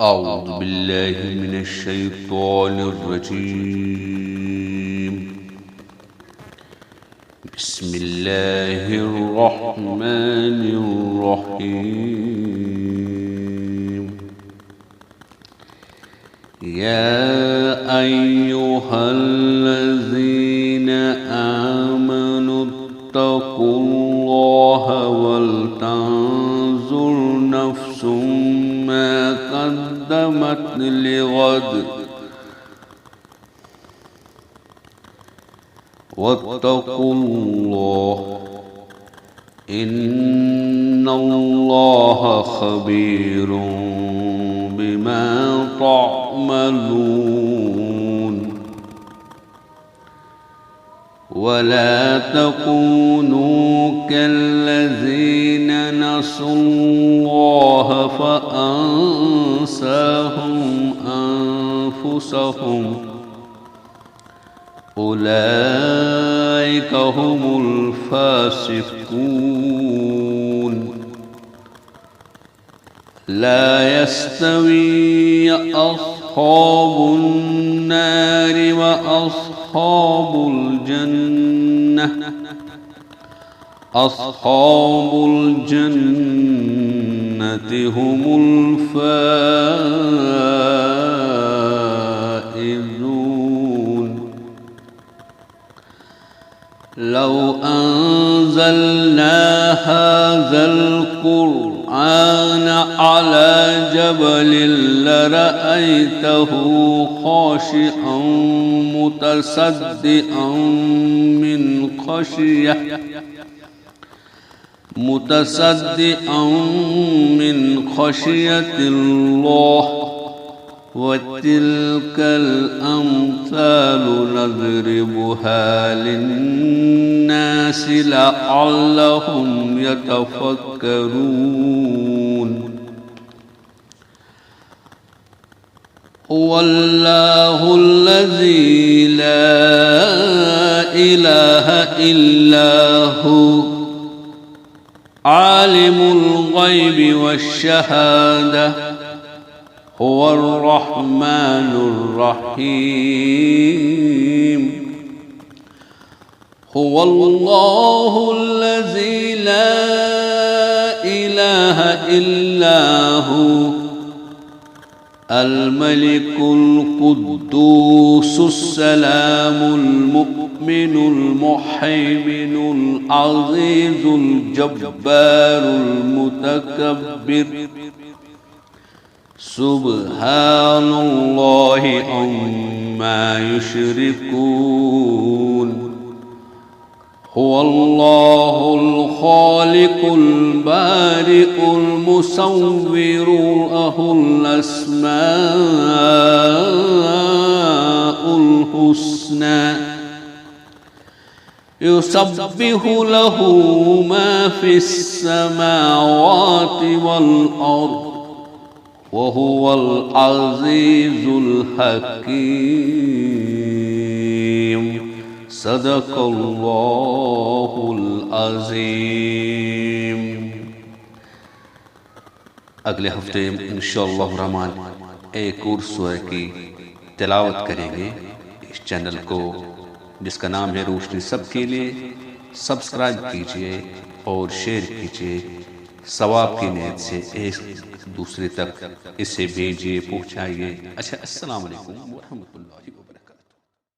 أعوذ بالله من الشيطان الرجيم. بسم الله الرحمن الرحيم. يا أيها الذين آمنوا اتقوا الله ولتنظر نفس ما قدمت لغد واتقوا الله إن الله خبير بما تعملون. ولا تكونوا كالذين نسوا الله فأنساهم أنفسهم أولئك هم الفاسقون. لا يستوي أصحاب النار وأصحاب الجنة أصحاب الجنة هم الفائزون. لو أنزلنا هذا القرآن على جبل لرأيته خاشعا متصدعا من خشية الله. وتلك الأمثال نضربها للناس لعلهم يتفكرون. هو الله الذي لا إله إلا هو عالم الغيب والشهادة هو الرحمن الرحيم. هو الله الذي لا إله إلا هو الملك القدوس السلام المؤمن المهيمن العزيز الجبار المتكبر سبحان الله عما يشركون. هو الله الخالق البارئ المصور له الأسماء الحسنى يسبح له ما في السماوات والأرض وهو العزيز الحكيم. صدق الله العظيم. अगले हफ्ते इंशाअल्लाह रहमान एक और सूरह की तिलावत करेंगे। इस चैनल को जिसका नाम है रोशनी सबके लिए सब्सक्राइब कीजिए और शेयर कीजिए। सवाब की नीयत से एक दूसरे तक इसे भेजिए, पहुँचाइए। अच्छा, अस्सलाम वालेकुम व रहमतुल्लाहि व बरकातहू।